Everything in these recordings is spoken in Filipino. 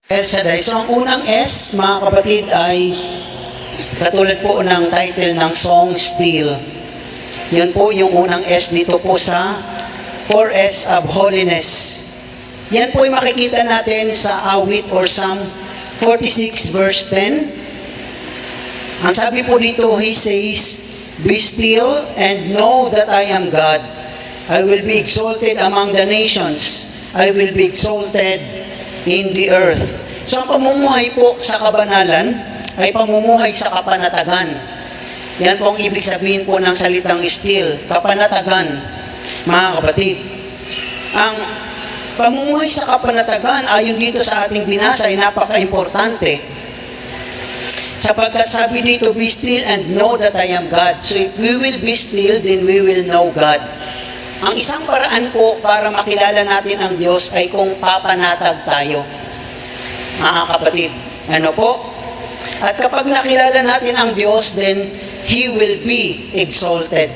El Shaddai. So ang unang S, mga kapatid, ay katulad po ng title ng song, Still. Yun po yung unang S dito po sa 4S of Holiness. Yan po ay makikita natin sa awit or Psalm 46 verse 10. Ang sabi po dito, he says, "Be still and know that I am God. I will be exalted among the nations. I will be exalted in the earth." So ang pamumuhay po sa kabanalan ay pamumuhay sa kapanatagan. Yan po ang ibig sabihin po ng salitang still, kapanatagan, mga kapatid. Ang pamumuhay sa kapanatagan ayon dito sa ating binasa ay napaka-importante. Sapagkat sabi dito, be still and know that I am God. So if we will be still, then we will know God. Ang isang paraan po para makilala natin ang Diyos ay kung papanatag tayo. Mga kapatid, ano po? At kapag nakilala natin ang Diyos, then He will be exalted.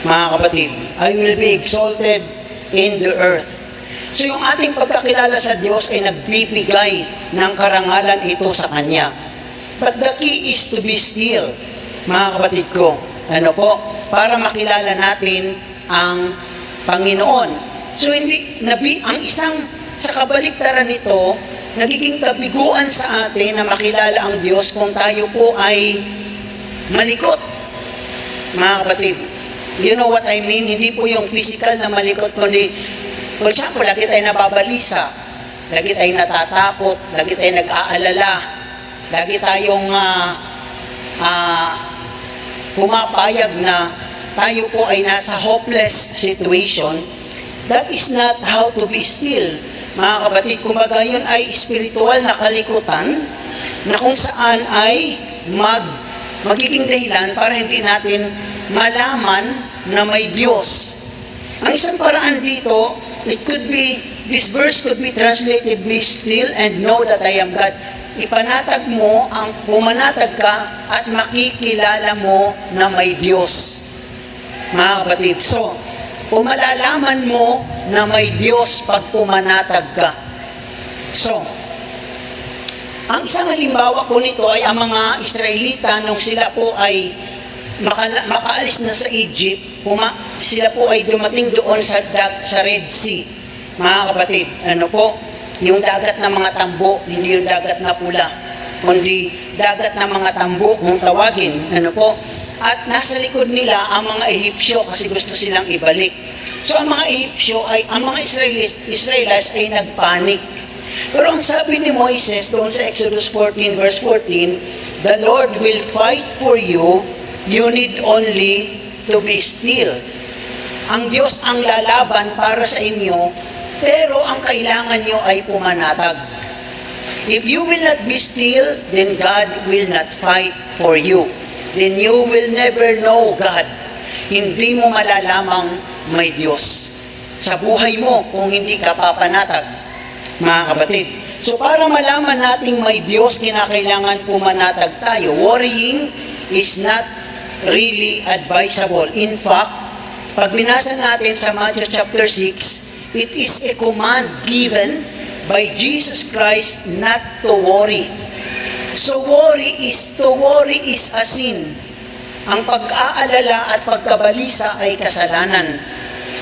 Mga kapatid, I will be exalted in the earth. So yung ating pagkakilala sa Diyos ay nagbibigay ng karangalan ito sa Kanya. But the key is to be still, mga kapatid ko. Ano po? Para makilala natin ang Panginoon. So ang isang sa kabaliktaran nito, nagiging kabiguan sa atin na makilala ang Diyos kung tayo po ay malikot. Mga kapatid, you know what I mean? Hindi po yung physical na malikot, kundi, for example, lagi tayo nababalisa, lagi tayo natatakot, lagi tayo nag-aalala, lagi tayong pumapayag na tayo po ay nasa hopeless situation. That is not how to be still. Mga kapatid, kumbaga yun ay spiritual na kalikutan na kung saan ay magiging dahilan para hindi natin malaman na may Diyos. Ang isang paraan dito, this verse could be translated, be still and know that I am God. Ipanatag mo, pumanatag ka at makikilala mo na may Diyos. Mga kapatid, so, malalaman mo na may Diyos pag pumanatag ka. So, ang isang halimbawa po nito ay ang mga Israelita nung sila po ay makaalis na sa Egypt, sila po ay dumating doon sa Red Sea. Mga kapatid, ano po? Yung dagat ng mga tambo, hindi yung dagat na pula, kundi dagat ng mga tambo kung tawagin. Ano po? At nasa likod nila ang mga Ehipsyo kasi gusto silang ibalik. So ang mga Ehipsyo ang mga Israelites ay nagpanik. Pero ang sabi ni Moises doon sa Exodus 14 verse 14, the Lord will fight for you, you need only to be still. Ang Diyos ang lalaban para sa inyo, pero ang kailangan nyo ay pumanatag. If you will not be still, then God will not fight for you. Then you will never know God. Hindi mo malalamang may Diyos sa buhay mo kung hindi ka papanatag, mga kapatid. So para malaman nating may Diyos, kinakailangan pumanatag tayo. Worrying is not really advisable. In fact, pag binasa natin sa Matthew chapter 6, it is a command given by Jesus Christ not to worry. So worry is a sin. Ang pag-aalala at pagkabalisa ay kasalanan.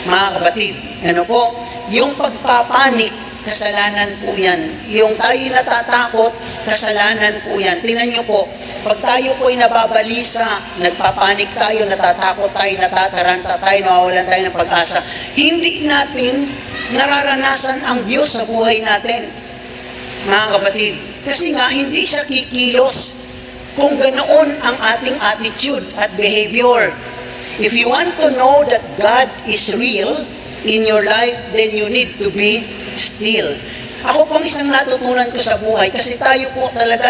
Mga kapatid, ano po? Yung pagpapanik, kasalanan po yan. Yung tayo natatakot, kasalanan po yan. Tingnan nyo po, pag tayo po ay nababalisa, nagpapanik tayo, natatakot tayo, natataranta tayo, nawawalan tayo ng pag-asa, hindi natin nararanasan ang Diyos sa buhay natin. Mga kapatid, kasi nga hindi siya kikilos kung ganoon ang ating attitude at behavior. If you want to know that God is real in your life, then you need to be still. Ako pong isang natutunan ko sa buhay, kasi tayo po talaga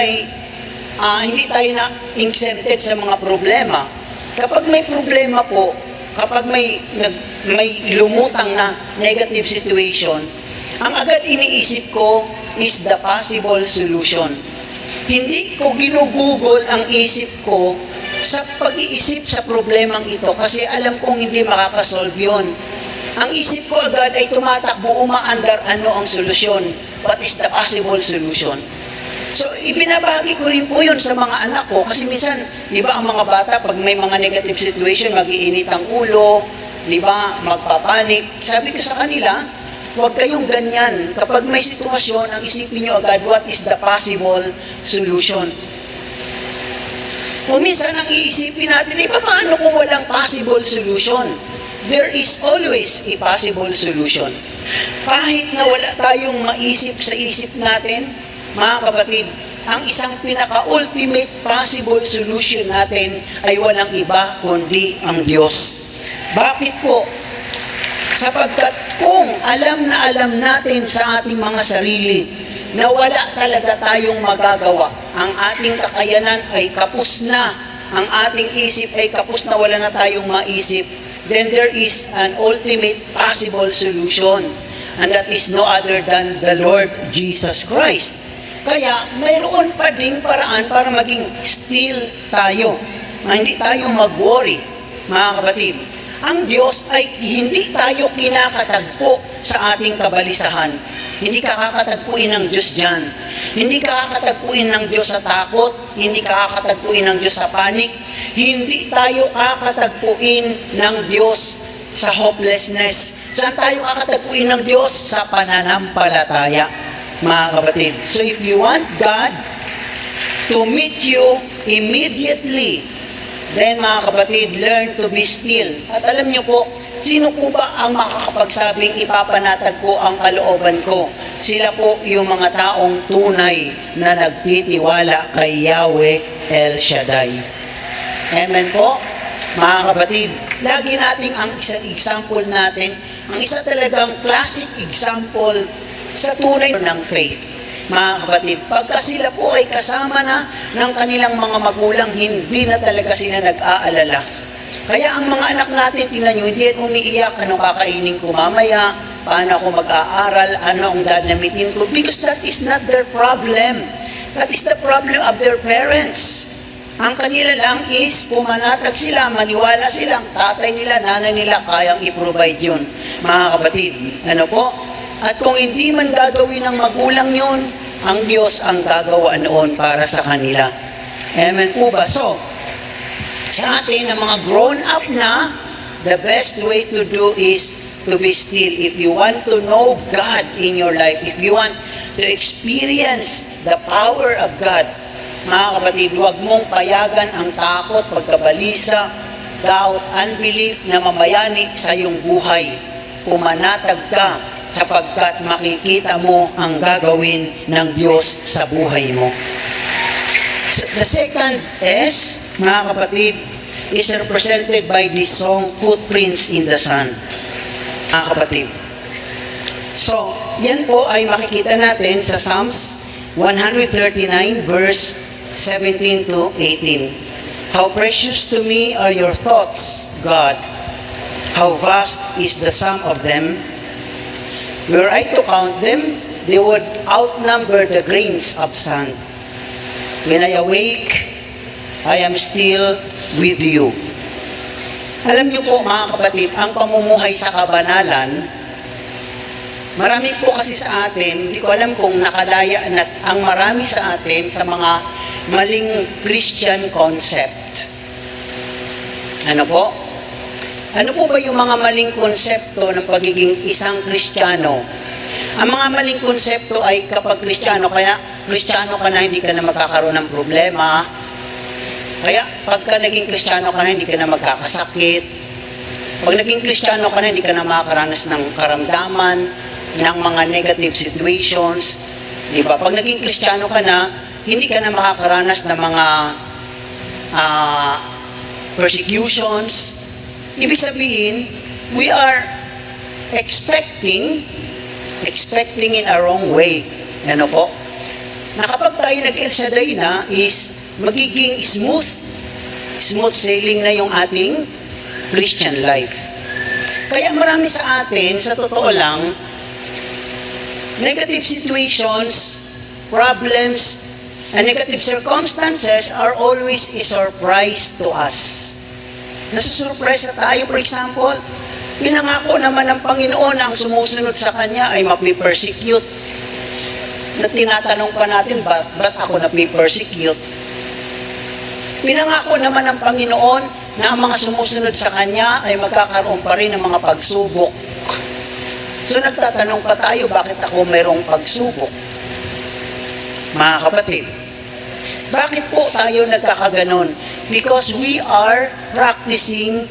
hindi tayo na exempted sa mga problema. Kapag may problema po, kapag may lumutang na negative situation, ang agad iniisip ko is the possible solution. Hindi ko ginugugol ang isip ko sa pag-iisip sa problemang ito kasi alam kong hindi makakasolve yun. Ang isip ko agad ay tumatakbo, umaandar ano ang solusyon. what is the possible solution. So, ibinabahagi ko rin po yun sa mga anak ko kasi minsan, di ba, ang mga bata, pag may mga negative situation, mag-iinit ang ulo, di ba, magpapanik. Sabi ko sa kanila, huwag kayong ganyan. Kapag may sitwasyon, ang isipin nyo agad, what is the possible solution? Kung minsan, ang iisipin natin, paano kung walang possible solution? There is always a possible solution. Kahit na wala tayong maisip sa isip natin, mga kapatid, ang isang pinaka-ultimate possible solution natin ay walang iba kundi ang Diyos. Bakit po? Sapagkat kung alam na alam natin sa ating mga sarili na wala talaga tayong magagawa, ang ating kakayanan ay kapos na, ang ating isip ay kapos na, wala na tayong maisip, then there is an ultimate possible solution, and that is no other than the Lord Jesus Christ. Kaya mayroon pa ding paraan para maging still tayo, na hindi tayo mag-worry, mga kapatid. Ang Diyos ay hindi tayo kinakatagpo sa ating kabalisahan. Hindi ka kakatagpuin ng Diyos dyan. Hindi ka kakatagpuin ng Diyos sa takot. Hindi ka kakatagpuin ng Diyos sa panik. Hindi tayo kakatagpuin ng Diyos sa hopelessness. Saan tayo kakatagpuin ng Diyos? Sa pananampalataya, mga kapatid. So if you want God to meet you immediately, then mga kapatid, learn to be still. At alam niyo po, sino po ba ang makakapagsabing ipapanatag ko ang kalooban ko? Sila po yung mga taong tunay na nagtitiwala kay Yahweh El Shaddai. Amen po? Mga kapatid, lagi nating ang isang example natin, ang isa talagang classic example sa tunay ng faith. Mga kapatid, pagka sila po ay kasama na ng kanilang mga magulang, hindi na talaga sila nag-aalala. Kaya ang mga anak natin, tingnan nyo, hindi yan umiiyak, anong kakainin ko mamaya, paano ako mag-aaral, ano ang dadamitin ko, because that is not their problem. That is the problem of their parents. Ang kanila lang is pumanatag sila, maniwala silang tatay nila, nanay nila, kayang i-provide yun. Mga kapatid, ano po? At kung hindi man gagawin ng magulang yun, ang Diyos ang gagawa noon para sa kanila. Amen po ba? So, sa atin na mga grown up na, the best way to do is to be still. If you want to know God in your life, if you want to experience the power of God, mga kapatid, huwag mong payagan ang takot, pagkabalisa, doubt, unbelief na mamayani sa iyong buhay. Pumanatag ka sapagkat makikita mo ang gagawin ng Diyos sa buhay mo. The second S, mga kapatid, is represented by this song, Footprints in the Sand. Mga kapatid. So, yan po ay makikita natin sa Psalms 139 verse 17 to 18. How precious to me are your thoughts, God. How vast is the sum of them. Were I to count them, they would outnumber the grains of sand. When I awake, I am still with you. Alam niyo po mga kapatid, ang pamumuhay sa kabanalan, marami po kasi sa atin, hindi ko alam kung nakalaya na ang marami sa atin sa mga maling Christian concept. Ano po? Ano po ba yung mga maling konsepto ng pagiging isang Kristiyano? Ang mga maling konsepto ay kapag Kristiyano, kaya Kristiyano ka na, hindi ka na magkakaroon ng problema. Kaya pagka naging Kristiyano ka na, hindi ka na magkakasakit. Pag naging Kristiyano ka na, hindi ka na makakaranas ng karamdaman, ng mga negative situations. Diba? Pag naging Kristiyano ka na, hindi ka na makakaranas ng mga persecutions. Ibig sabihin, we are expecting in a wrong way. Ano po? Na kapag tayo nag-El Shaddai na is magiging smooth sailing na yung ating Christian life. Kaya marami sa atin, sa totoo lang, negative situations, problems, and negative circumstances are always a surprise to us. Nasusurpresa tayo, for example, pinangako naman ng Panginoon na ang sumusunod sa Kanya ay mapipersecute. na tinatanong pa natin, ba't ako na-persecute? Pinangako naman ng Panginoon na ang mga sumusunod sa Kanya ay magkakaroon pa rin ng mga pagsubok. So nagtatanong pa tayo, bakit ako mayroong pagsubok? Mga kapatid, bakit po tayo nagkakaganon? Because we are practicing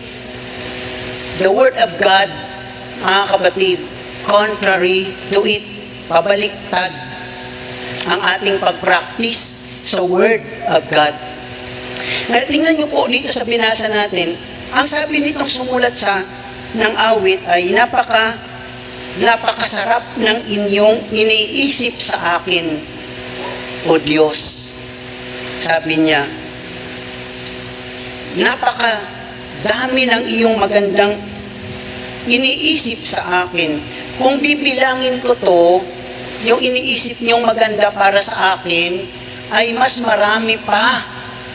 the Word of God, mga kapatid, contrary to it, pabaliktad ang ating pag-practice sa Word of God. Tingnan niyo po dito sa binasa natin, ang sabi nitong sumulat ng awit ay napakasarap ng inyong iniisip sa akin, O Diyos. Sabi niya, napakadami ng iyong magandang iniisip sa akin. Kung bibilangin ko to, yung iniisip niyong maganda para sa akin, ay mas marami pa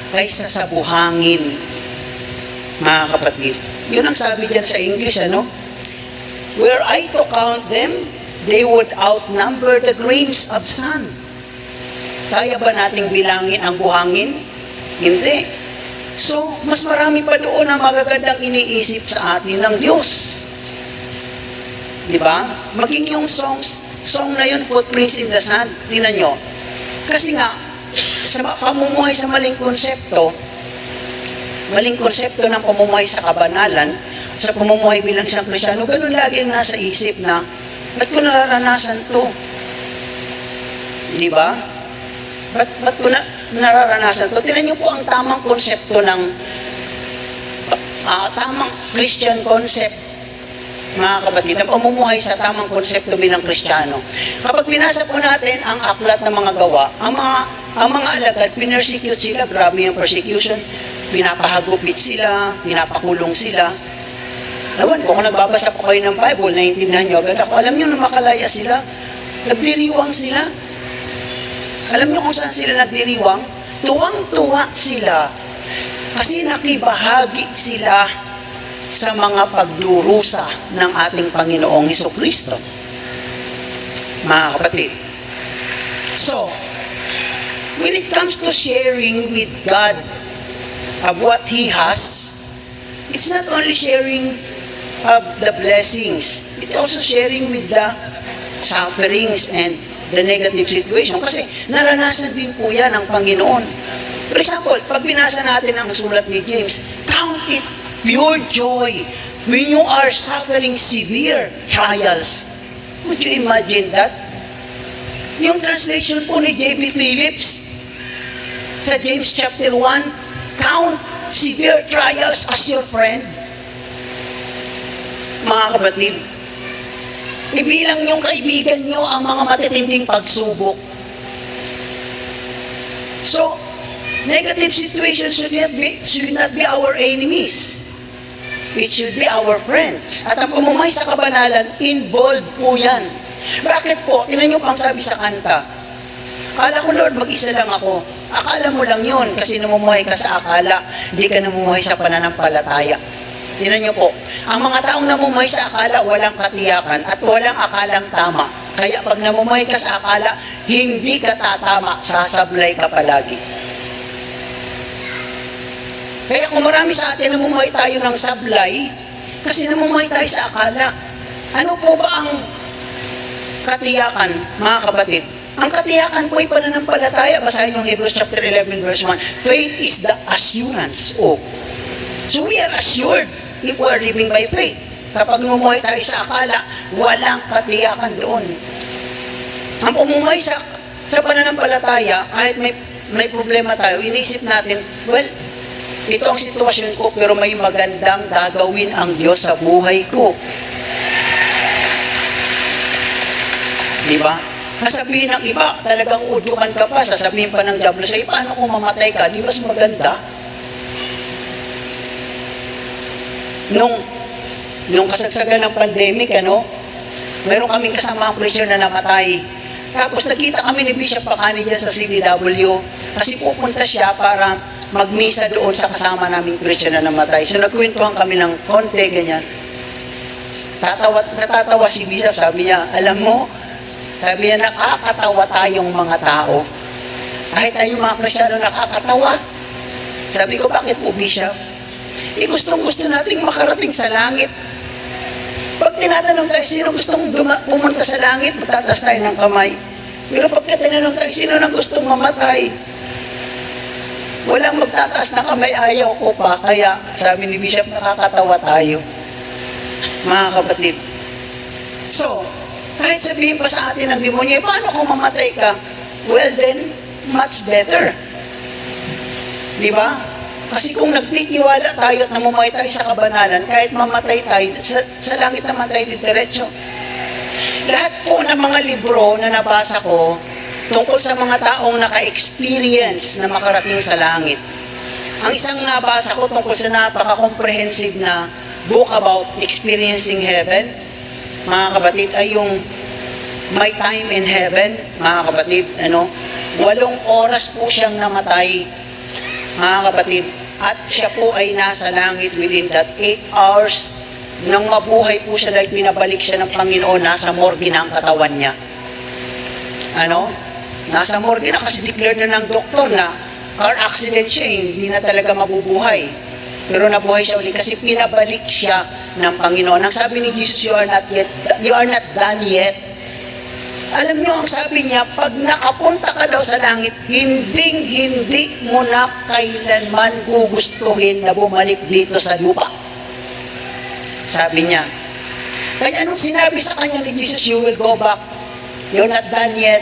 kaysa sa buhangin. Mga kapatid, yun ang sabi dyan sa English, ano? Were I to count them, they would outnumber the grains of sand. Kaya ba nating bilangin ang buhangin? Hindi. So, mas marami pa doon ang magagandang iniisip sa atin ng Diyos. Di ba? Maging yung song na yun, Footprints in the Sand, tingnan nyo. Kasi nga, sa pamumuhay sa maling konsepto ng pamumuhay sa kabanalan, sa pamumuhay bilang isang Kristiyano, ganun lagi ang nasa isip na, ba't ko nararanasan to? Di ba? Ba't ko nararanasan to? Tingnan nyo po ang tamang konsepto ng tamang Christian concept, mga kapatid, ang pamumuhay sa tamang konsepto bilang Kristiyano. Kapag binasa po natin ang aklat ng mga gawa, ang mga alagad, pinersecute sila, grabe yung persecution, pinapahagupit sila, pinapakulong sila. Ewan ko, kung nagbabasa po kayo ng Bible, naiintindihan nyo agad ako, alam nyo na makalaya sila, nagdiriwang sila. Alam nyo kung saan sila nagdiriwang? Tuwang-tuwa sila kasi nakibahagi sila sa mga pagdurusa ng ating Panginoong Hesukristo. Mga kapatid. So, when it comes to sharing with God of what He has, it's not only sharing of the blessings, it's also sharing with the sufferings and the negative situation. Kasi naranasan din po yan ng Panginoon. For example, pag binasa natin ang sulat ni James, count it pure joy when you are suffering severe trials. Would you imagine that? Yung translation po ni J.B. Phillips sa James chapter 1, count severe trials as your friend. Mga kapatid, ibilang yung kaibigan nyo ang mga matitinding pagsubok. So, negative situations should not be our enemies. It should be our friends. At ang pamumuhay sa kabanalan, involved po yan. Bakit po? Tingnan nyo pang sabi sa kanta. Akala ko, Lord, mag-isa lang ako. Akala mo lang yun kasi namumuhay ka sa akala. Hindi ka namumuhay sa pananampalataya. Tingnan nyo po, ang mga taong namumuhay sa akala, walang katiyakan at walang akalang tama. Kaya pag namumuhay ka sa akala, hindi ka tatama, sasablay ka palagi. Kaya kung marami sa atin namumuhay tayo ng sablay, kasi namumuhay tayo sa akala. Ano po ba ang katiyakan, mga kapatid? Ang katiyakan po ay pananampalataya. Basahin yung Hebrews chapter 11 verse 1. Faith is the assurance. So we are assured if we are living by faith. Kapag namumuhay tayo sa akala, walang katiyakan doon. Ang pamumuhay sa pananampalataya, kahit may problema tayo, inisip natin, well, ito ang sitwasyon ko, pero may magandang gagawin ang Diyos sa buhay ko. Diba? Nasabihin ng iba, talagang udukan ka pa, sasabihin pa ng diablo sa'yo, paano kung mamatay ka? Di ba mas maganda? Nung kasagsagan ng pandemic, mayroon kaming kasama ang Christian na namatay. Tapos nakita kami ni Bishop Pacani dyan sa CDW, kasi pupunta siya para magmisa doon sa kasama naming Christian na namatay. So nagkwentuhan kami ng konti, ganyan. Natatawa si Bishop, sabi niya, alam mo, Sabi niya, nakakatawa tayong mga tao. Kahit tayong mga Kristyano nakakatawa. Sabi ko, bakit po, Bishop? Gustong-gusto nating makarating sa langit. Pag tinatanong tayo, sino gustong pumunta sa langit, magtataas tayo ng kamay. Pero pagka tinanong tayo, sino nang gustong mamatay? Walang magtataas ng kamay, ayaw ko pa. Kaya, sabi ni Bishop, nakakatawa tayo. Mga kapatid. So, kahit sabihin pa sa atin ng demonyo, paano kung mamatay ka? Well then, much better. Di ba? Kasi kung nagtitiwala tayo at namumuhay tayo sa kabanalan, kahit mamatay tayo, sa langit naman tayo diretso. Lahat po ng mga libro na nabasa ko tungkol sa mga taong naka-experience na makarating sa langit. Ang isang nabasa ko tungkol sa napaka-comprehensive na book about experiencing heaven, mga kapatid, ay yung My Time in Heaven, mga kapatid, 8 oras po siyang namatay, mga kapatid, at siya po ay nasa langit within that 8 hours. Nang mabuhay po siya dahil pinabalik siya ng Panginoon, nasa morgue na ang katawan niya. Nasa morgue na kasi declared na ng doktor na car accident siya, hindi na talaga mabubuhay. Pero nabuhay siya ulit kasi pinabalik siya ng Panginoon. Ang sabi ni Jesus, you are not done yet. Alam niyo, ang sabi niya, pag nakapunta ka daw sa langit, hindi mo na kailanman gugustuhin na bumalik dito sa lupa. Sabi niya. Kaya anong sinabi sa kanya ni Jesus, you will go back. You're not done yet.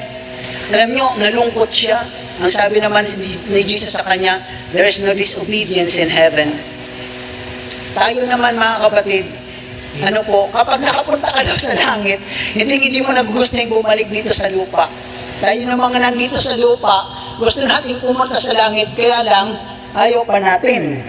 Alam niyo, nalungkot siya. Ang sabi naman ni Jesus sa kanya, there is no disobedience in heaven. Tayo naman, mga kapatid, kapag nakapunta ka daw sa langit, hindi mo nagugustuhin bumalik dito sa lupa. Tayo na mga nandito sa lupa, gusto natin pumunta sa langit, kaya lang, ayaw pa natin.